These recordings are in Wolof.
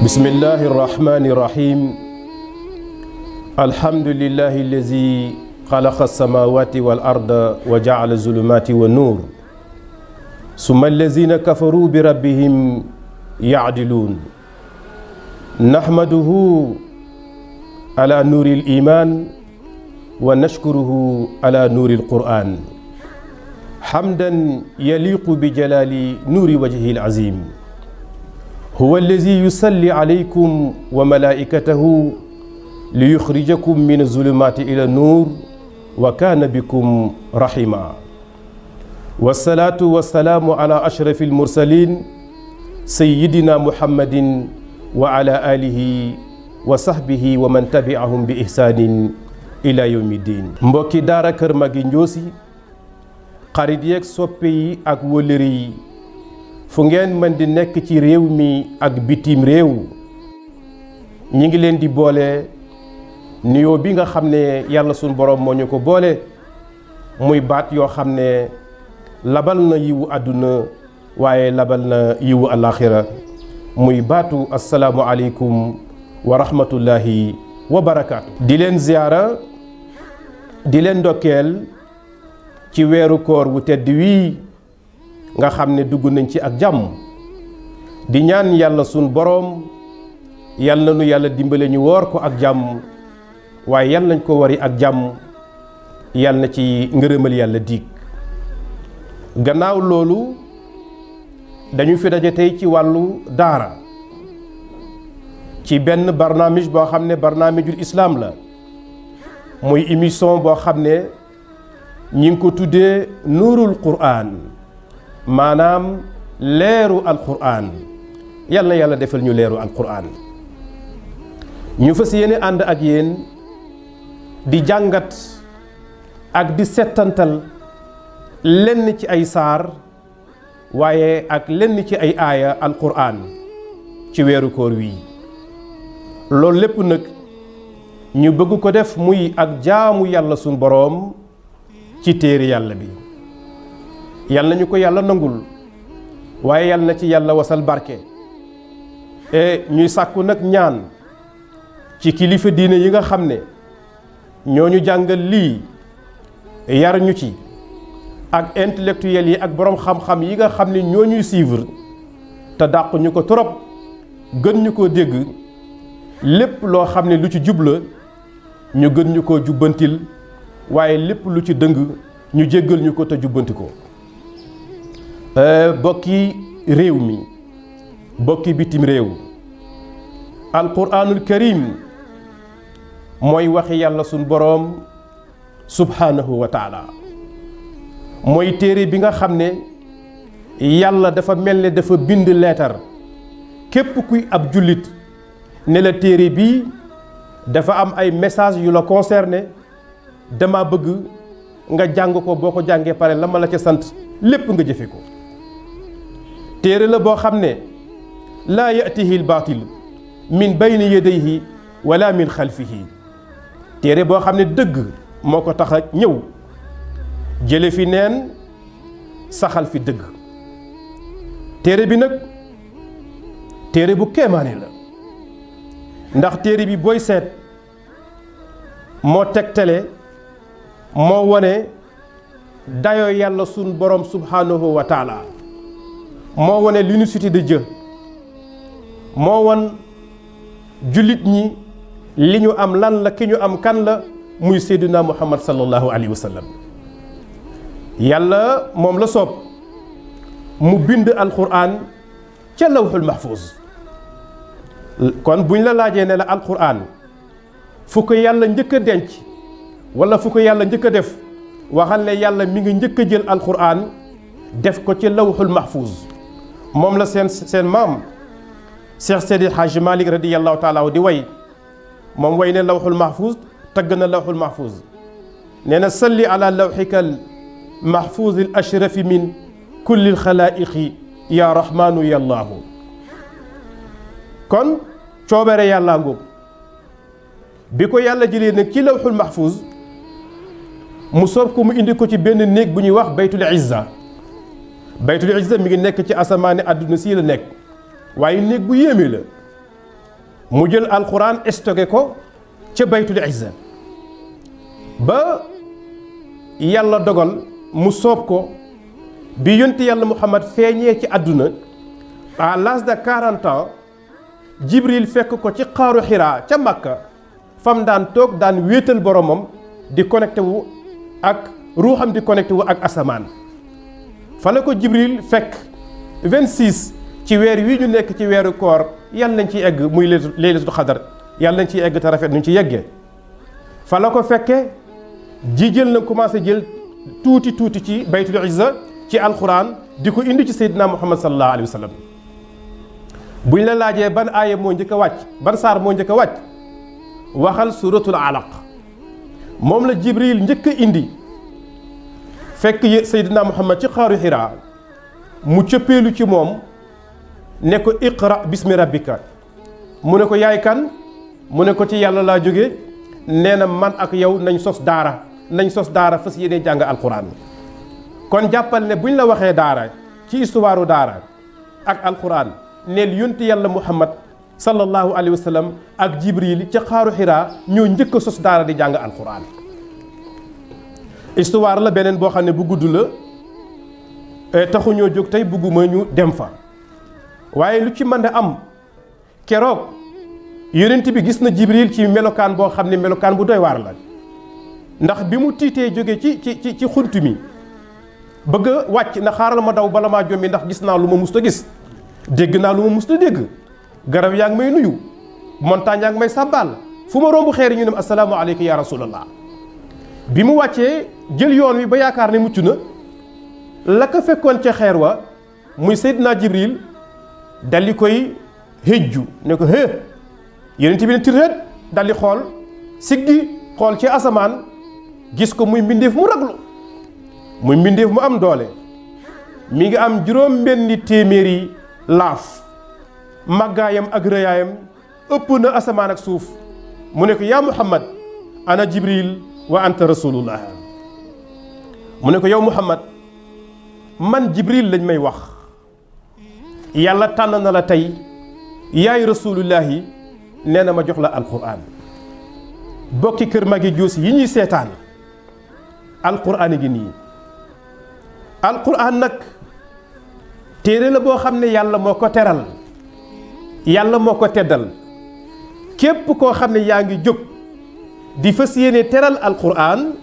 بسم الله الرحمن الرحيم الحمد لله الذي خلق السماوات والأرض وجعل الظلمات والنور ثم الذين كفروا بربهم يعدلون نحمده على نور الإيمان ونشكره على نور القرآن حمدا يليق بجلال نور وجهه العظيم هو الذي يصلي عليكم وملائكته ليخرجكم من الظلمات إلى النور وكان بكم رحيما والصلاة والسلام على أشرف المرسلين سيدنا محمد وعلى آله وصحبه ومن تبعهم بإحسان إلى يوم الدين mbokki daara Kër Magui Ndiossi xarit yeeg soppe yi ak wëllëri yi fu ngeen mën di nekk ci réew mi ak bitim réew ñi ngi leen di boole nuyoo bi nga xam ne yàlla sunu borom moo ñu ko boole muy baat yoo xam ne labal na yiwu àdduna waaye labal na yiwu alaxira muy baatu asalaamu aleykum wa rahmatullahi wa barakaatu. di leen ziyaara di leen ndokkeel ci weeru koor wu tedd wii nga xam ne dugg nañ ci ak jàmm di ñaan yàlla sunu boroom yàlla na nu yàlla dimbale ñu woor ko ak jàmm waaye yàlla nañ ko wari ak jàmm yàlla na ci ngërëmal yàlla diig gannaaw loolu dañu fi daje tey ci wàllu daara ci benn barnaamij boo xam ne barnaamijul islaam la muy émission boo xam ne ñi ngi ko tuddee nuurul quraan maanaam leeru alquraan yal na yàlla defal ñu leeru alquraan ñu fas yéene ànd ak yéen di jàngat ak di settantal lenn ci ay saar waaye ak lenn ci ay aaya alquraan ci weeru koor wii loolu lépp nag ñu bëgg ko def muy ak jaamu yàlla suñ boroom ci téere yàlla bi yal nañu ko yàlla nangul waaye yal na ci yàlla wasal barke ñuy sàkku nag ñaan ci kilifa diine yi nga xam ne ñoo ñu jàngal lii yar ñu ci ak intellectuels yi ak boroom xam-xam yi nga xam ne ñoo ñuy suivre te dàq ñu ko trop gën ñu koo dégg lépp loo xam ne lu ci jubla ñu gën ñu koo jubbantil waaye lépp lu ci dëng ñu jéggal ñu ko te jubbanti ko bokki réew mi bokki bitim réew alquraanul karim mooy waxi yàlla sunu boroom subhaanahu wa taala mooy téere bi nga xam ne yàlla dafa mel ne dafa bind leetar képp kuy ab jullit ne la téere bii dafa am ay message yu la concerné dama bëgg nga jàng ko boo ko jàngee pare la ma la ca sant lépp nga jëfe ko téere la boo xam ne laa yatihi albaatil min bayni yadayhi wala min xalfihi téere boo xam ne dëgg moo ko tax a ñëw jële fi neen saxal fi dëgg téere bi nag téere bu kéemaane la ndax téere bi booy seet moo tegtale moo wone dayoo yàlla sun borom subhanahu wa taala moo wone l'unicité de Dieu moo won jullit ñi li ñu am lan la ki ñu am kan la muy seyduna muhammad sallallahu alayhi wa sallam yàlla moom la soob mu bind alquran ca lawhul mahfuz kon buñ la laajee ne la alquran fu ko yàlla njëkk a denc wala fu ko yàlla njëkk a def waxal ne yàlla mi ngi njëkk a jël alquran def ko ci lawhul mahfuz moom la seen maam Cheikh Seydi Hadji Malick radiyallahu taala di way moom way ne lawhul mahfuz tagg na lawhul mahfuz nee na salli ala lawhikal mahfuz al ashrafi min kulli al xalaiqi ya rahmanu ya allahu kon coobare yàllaa ngóob bi ko yàlla jëlee nag ci lawxul mahfuz mu soob ko mu indi ko ci benn néeg bu ñuy wax baytul izza. baytul izza mi ngi nekk ci asamaani àdduna sii la nekk waaye néeg bu yéeme la mu jël alquran stocké ko ca baytul izza ba yàlla dogal mu soob ko bi yonti yàlla Muhammad feeñee ci àdduna à l'âge de 40 ans Jibril fekk ko ci xaaru Xiraa ca Makka fam daan toog daan wéetal boromam di connecté wu ak ruuxam di connecté wu ak asamaan fa la ko Jibril fekk 26 ci weer wi ñu nekk ci weeru koor yàlla nañ ciy egg muy laylatul xadar yàlla nañ ciy egg te rafet nuñ ci yeggee fa la ko fekke ji jël na commencé jël tuuti ci baytul izza ci alquran di ko indi ci Seydina Muhammad sallallahu alayhi wa sallam buñ la laajee ban aaya moo njëkk a wàcc ban saar moo njëkk a wàcc waxal suratul alaq moom la Jibril njëkk a indi fekk Seydina Muhammad ci xaaru Xiraa mu cëppeelu ci moom ne ko iqra bismi rabbika mu ne ko yaay kan mu ne ko ci yàlla laa jóge nee na man ak yow nañ sos daara fas yéene jàng alquran kon jàppal ne buñ la waxee daara ci histoire daara ak alquran neel yonti yàlla Muhammad sallallahu alayhi wa sallam ak Jibril ci xaaru Xiraa ñoo njëkk a sos daara di jàng alquran histoire la beneen boo xam ne bu gudd la taxuñoo jóg tey bugguma ñu dem fa waaye lu ci mën a am keroog yonent bi gis na Jibril ci melokaan boo xam ne melokaan bu doy waar la ndax bi mu tiitee jóge ci xunt mi bëgg a wàcc na xaaral ma daw bala maa jommi ndax gis naa lu ma musta gis dégg naa lu ma musta dégg garab yaa ngi may nuyu montagne yaa ngi may sàbbaal fu ma romb xeer yi ñu ne assalaamu aleyka ya rasulallah bi mu wàccee jël yoon wi ba yaakaar ne mucc na la ko fekkoon ca xeer wa muy Seydina Jibril daldi koy hëjju ne ko yonent bi ne tirret daldi xool siggi xool ci asamaan gis ko muy mbindeef mu raglu muy mbindeef mu am doole mi ngi am juróom benni téeméeri laaf màggaayam ak rëyaayam ëpp na asamaan ak suuf mu ne ko yaa Muhammad ana Jibril wa anta rasulullah mu ne ko yow Muhammad man Jibril lañ may wax yàlla tànn na la tey yaay rasulullahi nee na ma jox la alquran bokki kër magi juus yi ñuy seetaan alquran gi nii alquran nag téere la boo xam ne yàlla moo ko teral yàlla moo ko teddal képp koo xam ne yaa ngi jóg di fas yéene teral alquran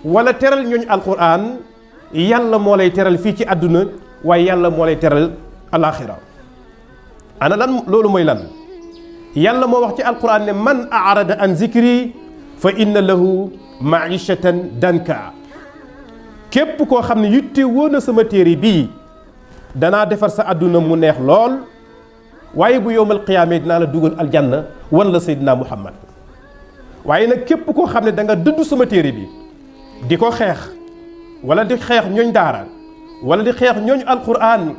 wala teral ñooñ alquran yàlla moo lay teral fii ci àdduna waaye yàlla moo lay teral alaxira ana lan loolu mooy lan yàlla moo wax ci alquran ne man arada an zikri fa inna lahu maishatan danka képp koo xam ne yitte woon na sama téere bii danaa defar sa àdduna mu neex lool waaye bu yowmal qiyaamee dinaa la dugal aljanna wan la Seydina Muhammad waaye nag képp koo xam ne da nga dëddu sama téere bi di ko xeex wala di xeex ñooñ daara wala di xeex ñooñ alquran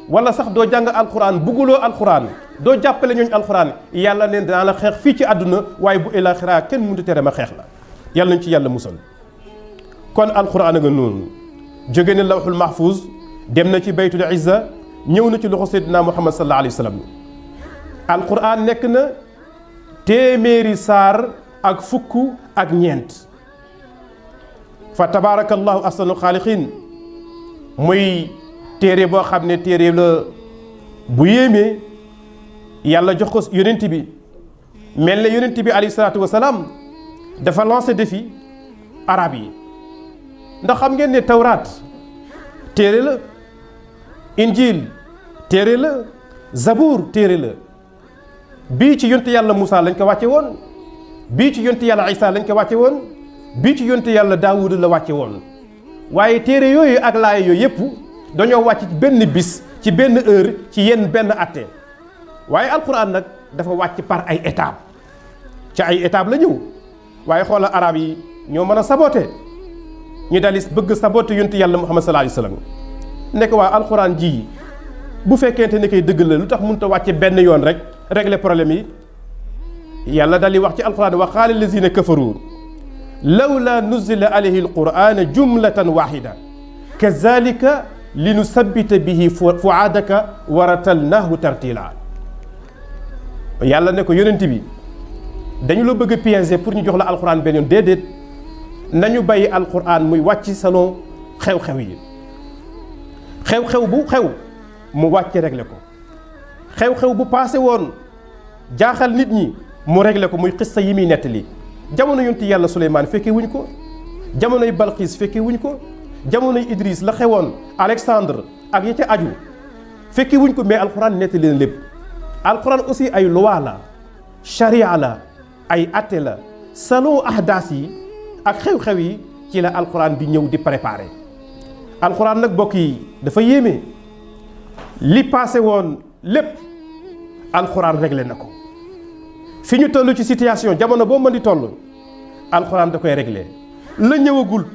wala sax doo jàng alquran bugguloo alquran doo jàppale ñooñ alquran yàlla neen danaa la xeex fii ci àdduna waaye bu elaxira kenn mënut a tere ma xeex la yàlla nañ ci yàlla musal kon alquran a nga noonu jóge na lawxul mahfuz dem na ci baytul izza ñëw na ci loxo Seydina Muhammad sallallahu alayhi wa sallam alquran nekk na téeméeri saar ak fukk ak ñeent fa tabaarakallahu ahsanul xaaliqiin muy téere boo xam ne téere la bu yéemee yàlla jox ko yonent bi mel ne yonent bi alayhi salaatu wa salaam dafa lancé défi arab yi ndax xam ngeen ne tawraat téere la injil téere la zabuur téere la bii ci yonte yàlla Moussa lañ ko wàcce woon bii ci yonte yàlla Isa lañ ko wàcce woon bii ci yonte yàlla Daawuda la wàcce woon waaye téere yooyu ak laaya yooyu yëpp dañoo wàcc ci benn bis ci benn heure ci yenn benn atte waaye alquran nag dafa wàcc par ay étape ci ay étape la ñëw waaye xoolal arab yi ñoo mën a saboté ñu dalis bëgg saboté yonte yàlla Muhammad sallallahu alayhi wa sallam nekk waa alquran ji bu fekkente ne kay dëgg la lu tax mënut a wàcce benn yoon rek régler problème yi yàlla dal di wax ci alquran wa qaala allazina kafaru lawla nuzila alayhi alquran jumlatan wahida kazalika linusabbita bihi fuaadaka wa ratalnahu tartila yàlla ne ko yonent bi dañu la bëgg a piéger pour ñu jox la alquran benn yoon déedéet nañu bàyyi alquran muy wàcc selon xew-xew yi xew-xew bu xew mu wàcce réglé ko xew-xew bu passé woon jaaxal nit ñi mu réglé ko muy xissa yi muy nettali jamono yonti yàlla Suleymaan fekkee wuñ ko jamonoy Balqiis fekkee wuñ ko jamonoy Idris la xewoon Alexandre ak ya ca aju fekkee wuñ ko mais alquran nettali leen lépp alquran aussi ay loi la charia la ay atte la selon ahdaas yi ak xew-xew yi ci la alquran bi ñëw di préparer alquran nag bokk yi dafa yéeme li passé woon lépp alquran réglé na ko fi ñu toll ci situation jamono boo mën di toll alquran da koy réglé la ñëwagul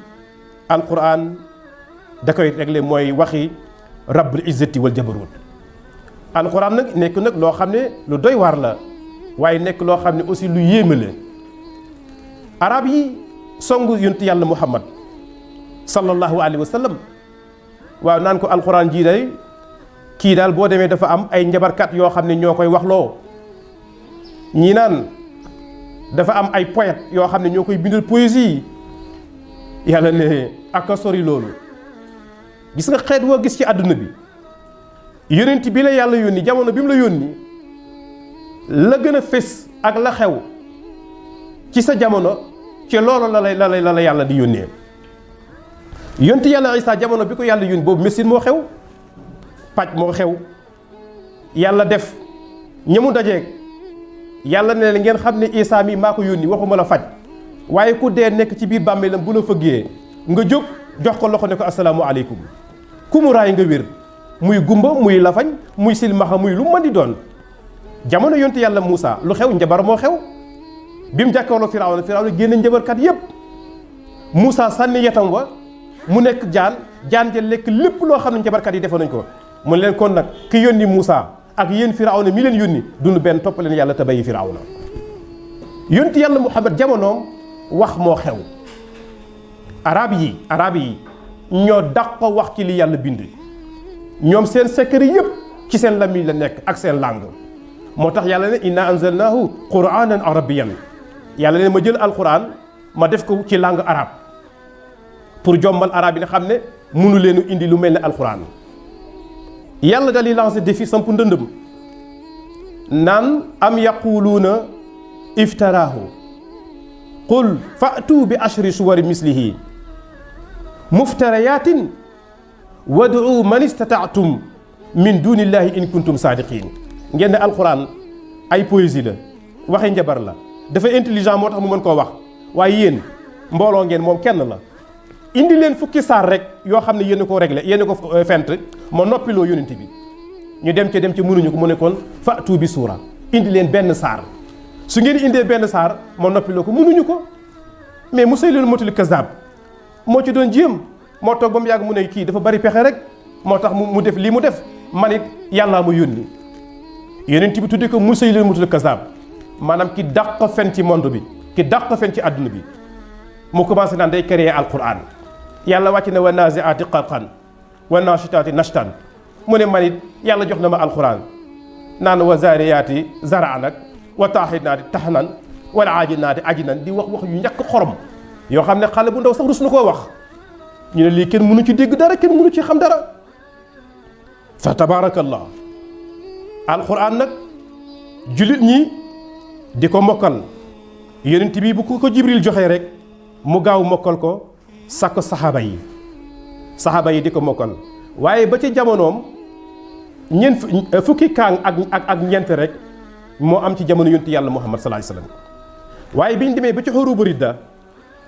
alquran da koy réglé mooy waxi rabbul izzati wal jabarut alquran nag nekk nag loo xam ne lu doy waar la waaye nekk loo xam ne aussi lu yéeme la arab yi songu yonent yàlla muhammad sallallahu alayhi wa sallam waaw naan ko alquran jii day kii daal boo demee dafa am ay njabarkat yoo xam ne ñoo koy waxloo ñii naan dafa am ay poète yoo xam ne ñoo koy bindal poésie yàlla ne ak a sori loolu gis nga xeet woo gis ci àdduna bi yonent bi la yàlla yónni jamono bi mu la yónni la gën a fés ak la xew ci sa jamono ci loolu la yàlla di yónnee yonent yàlla Isaa jamono bi ko yàlla yónni boobu médecine moo xew paj moo xew yàlla def ñamu dajeeg yàlla ne ngeen xam ne Isaa mi maa ko yónni waxuma la faj waaye ku dee nekk ci biir bàmmeelam bu la fëggee nga jóg jox ko loxo ne ko asalaamu aleykum ku mu raay nga wér muy gumba muy lafañ muy silmaxa muy lu mën di doon jamono yonte yàlla Muusa lu xew njabar moo xew bi mu jàkkaarloo Firawna génne njabarkat yépp Muusa sànni yetam wa mu nekk jaan ja lekk lépp loo xam ne njabarkat yi defoon nañ ko mu ne leen kon nag ki yónni Muusa ak yéen Firawna mi leen yónni dund benn topp leen yàlla te bàyyi Firawna yonte yàlla Muhammad jamonoom wax moo xew arab yi ñoo dàq ko wax ci li yàlla bind ñoom seen secret yépp ci seen lamiñ la nekk ak seen langue moo tax yàlla ne inna anzalnahu quranan arabiyan yàlla ne ma jël alquran ma def ko ci langue arabe pour jombal arabe yi nga xam ne mënu leenu indi lu mel ne alquran yàlla dal di lancé défi samp ndëndëm naan am yaquluuna iftaraahu qul fa'tu bi ashri suwari mislihi muftariyatin wad'u man istata'tum min dunillahi in kuntum saadiqin ngeen ne alxuraan ay poésie la waxe njabar la dafa intelligent moo tax mu mën koo wax waaye yéen mbooloo ngeen moom kenn la indi leen fukki saar rek yoo xam ne yéen ko réglé yéen ko fent ma noppiloo yonent bi ñu dem ci mënuñu ko mu ne kon fa'tu bi suura indi leen benn saar su ngeen indee benn saar ma noppiloo ko mënuñu ko mais Musaylimatul Kazzab moo ci doon jéem moo toog ba mu yàgg mu ne kii dafa bari pexe rek moo tax mu def lii mu def man it yàllaa ma yónni yonent bi tudde ko Musaylimatul Kazzab maanaam ki dàq fen ci monde bi ki dàq fen ci àdduna bi mu commencé naan day créer alquran yàlla wàcc na wa nazi'ati gharqan wa nashitati nashtan mu ne man it yàlla jox na ma alquran naan wa zariyati zar'an nag wa taahinaati tahnan wala aajinaati ajinan di wax yu ñàkk xorom yoo xam ne xale bu ndaw sax rus na koo wax ñu ne lii kenn mënu ci dégg dara kenn mënu ci xam dara fa tabaarakallah alquran nag jullit ñi di ko mokkal yonent bi bu ko jibril joxee rek mu gaaw mokkal ko sakk saxaaba yi di ko mokkal waaye ba ci jamonoom fukki kaang ak ñeent rek moo am ci jamono yonent yàlla muhammad sallallahu alayhi wasallam waaye biñ demee ba ci xurubu ridda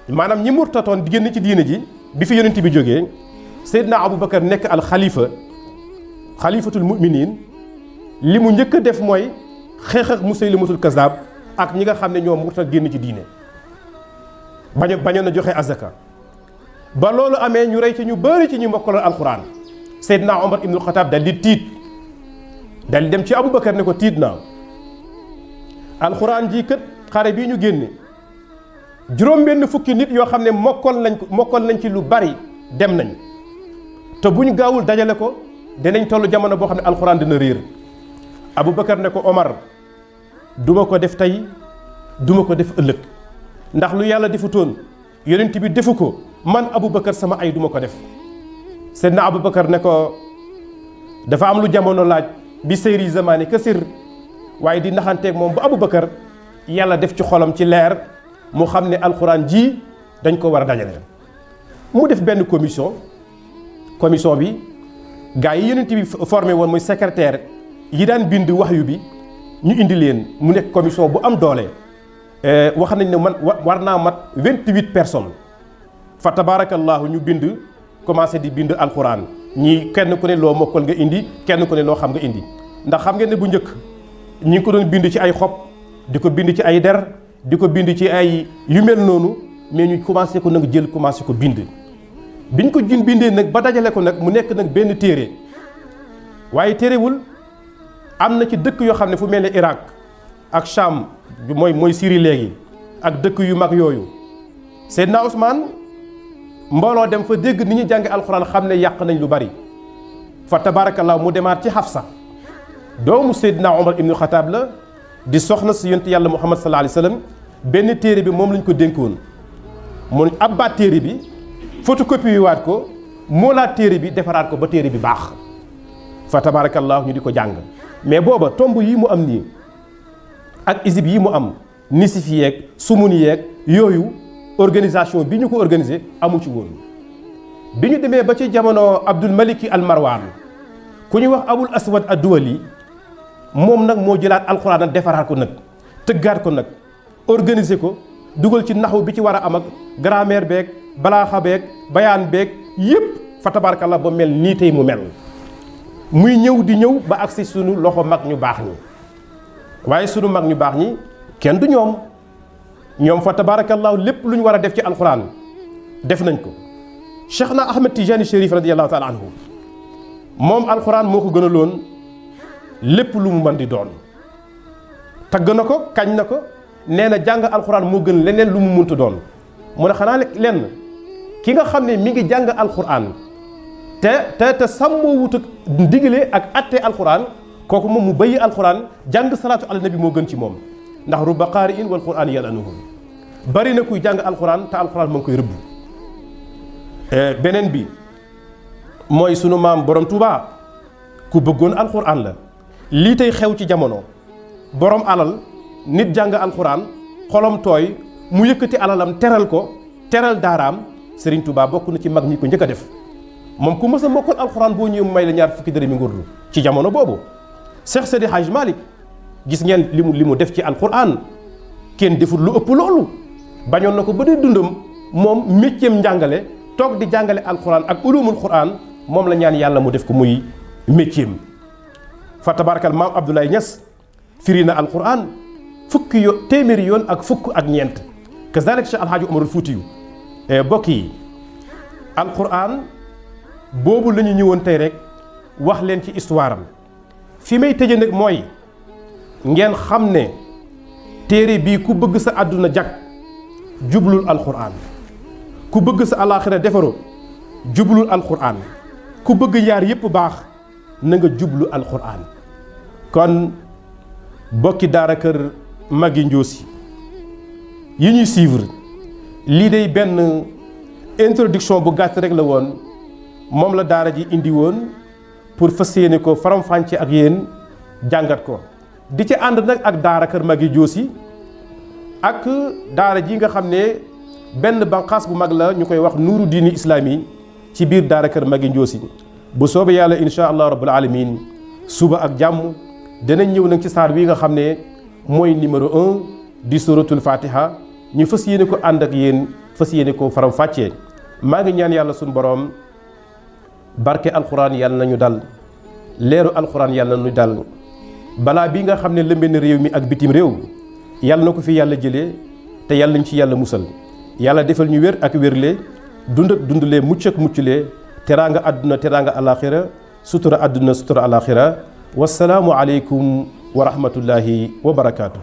maanaam ñi murtatoon di génn ci diine ji bi fi yonent bi jógee Seydina Aboubacar nekk al xalifatul muminin li mu njëkk a def mooy xeex ak Musaylimatul Kazzab ak ñi nga xam ne ñoom murtat génn ci diine bañoon na joxe azaka ba loolu amee ñu rey ci ñu bëri ci ñu mokkaloon alquran Seydina Omar ibnul Xataab dal di tiit dal dem ci Aboubacar ne ko tiit naa alxuraan ji kat xare bii ñu génne juróom-benn fukki nit yoo xam ne mokkal nañ ci lu bari dem nañ te bu ñu gaawul dajale ko dinañ toll jamono boo xam ne alxuraan dina réer Aboubacar ne ko Omar duma ko def tey duma ko def ëllëg ndax lu yàlla defutoon yonent bi defu ko man Aboubacar sama ay duma ko def Seydina Aboubacar ne ko dafa am lu jamono laaj bi seyri zamani ka sir waaye di naxanteeg moom ba Aboubacar yàlla def ci xolam ci leer mu xam ne alxuraan ji dañ ko war a dajale mu def benn commission bi gars yi yonent bi formé woon muy secrétaire yi daan bind waxyu bi ñu indi leen mu nekk commission bu am doole wax nañ ne man war naa mat 28 personnes fa tabarakallahu ñu bind commencé di bind alxuraan ñii kenn ku ne loo mokkal nga indi kenn ku ne loo xam nga indi ndax xam ngeen ne bu njëkk ñi ngi ko doon bind ci ay xob di ko bind ci ay der di ko bind ci ay yu mel noonu mais ñu commencé ko nag jël commencé ko bind biñ ko bindee nag ba dajale ko nag mu nekk nag benn téere waaye téerewul am na ci dëkk yoo xam ne fu mel ne Irak ak Cham mooy Syrie léegi ak dëkk yu mag yooyu Seydina Ousmane mbooloo dem fa dégg ni ñu jànge alxuraan xam ne yàq nañ lu bari fa tabarakallah mu demaat ci Hafsa doomu Seydina Omar ibnu Xataab la di soxna si yonent yàlla Muhammad sallallahu alayhi wa sallam benn téere bi moom lañ ko dénkoon mu abbaat téere bi photocopie waat ko moolaat téere bi defaraat ko ba téere bi baax fa tabarakallah ñu di ko jàng mais booba tomb yi mu am nii ak isib yi mu am nisif yeeg sumuni yeeg yooyu organisation bi ñu ko organisé amu ci woon bi ñu demee ba ci jamono Abdul Maliki al Marwan ku ñuy wax Abul Aswad ad-Duwali moom nag moo jëlaat alxuraan nag defaraat ko nag tëggaat ko nag organiser ko dugal ci naxu bi ci war a am ak grammaire beeg balaaxa beeg bayaan beeg yépp fa tabarakallah ba mel nii tey mu mel muy ñëw di ñëw ba agsi sunu loxo mag ñu baax ñi waaye sunu mag ñu baax ñi kenn du ñoom fa tabarakallahu lépp lu ñu war a def ci alxuraan def nañ ko Cheikhna Ahmed Tijani Chérif radiyallahu taala anhu moom alxuraan moo ko gënaloon lépp lu mu mën di doon tagg na ko kañ na ko nee na jàng alxuraan moo gën leneen lu mu muntu doon mu ne xanaa lenn ki nga xam ne mi ngi jàng alxuraan te sàmmoo wut ak ndigle ak atte alxuraan kooku moom mu bayyi alxuraan jàng salaatu ala nabi moo gën ci moom ndax rubba qaari'in wal qur'aan yal'anuhu bari na kuy jàng alxuraan te alxuraan moo ngi koy rëbb beneen bi mooy sunu maam borom Touba ku bëggoon alxuraan la lii tey xew ci jamono borom alal nit jàng alxuraan xolam tooy mu yëkkati alalam teral ko teral daaraam Serigne Touba bokk na ci mag ñi ko njëkk a def moom ku mës a mokkal alxuraan boo ñëwee mu may la ñaar fukki dërëmi ngurdu ci jamono boobu Cheikh Seydi Hadj Malick gis ngeen li mu def ci alxuraan kenn deful lu ëpp loolu bañoon na ko ba dee dundam moom métiem njàngale toog di jàngale alxuraan ak ulumul xuraan moom la ñaan yàlla mu def ko muy métiem fa tabarakal maam Abdoulaye Niass firi na alxuraan téeméeri yoon ak fukk ak ñeent kazalik Cheikh Alhaaji Umarul Fuutiyu bokk yi alxuraan boobu la ñu ñëwoon tey rek wax leen ci histoire am fi may tëje nag mooy ngeen xam ne téere bii ku bëgg sa àdduna jag jublul alxuraan ku bëgg sa alaaxira defaru jublul alxuraan ku bëgg yaar yépp baax na nga jublu alxuraan kon bokki daara kër Maggy Ndiossi yi ñuy suivre lii day benn introduction bu gàtt rek la woon moom la daara ji indi woon pour fas yéene ko faram-fàcce ak yéen jàngat ko di ci ànd nag ak daara kër Maggy Ndiossi ak daara ji nga xam ne benn banqaas bu mag la ñu koy wax nuuru diini islaami ci biir daara kër Maggy Ndiossi bu soobee yàlla insha allah rabbul alamin suba ak jàmm danañ ñëw nag ci saar wi nga xam ne mooy numéro 1 di suratul fatiha ñu fas yéene ko ànd ak yéen fas yéene ko faram fàccee maa ngi ñaan yàlla suñu boroom barke alxuraan yàlla nañu dal leeru alxuraan yàlla nañu dal balaa bi nga xam ne lëmbe na réew mi ak bitim réew yàlla na ko fi yàlla jëlee te yàlla nañ ci yàlla musal yàlla defal ñu wér ak wérle dund ak dundlee mucc ak mucculee teraanga àdduna teraanga alaxira sutura àdduna sutura alaxira wassalaamu aleykum wa rahmatullahi wa barakaatu.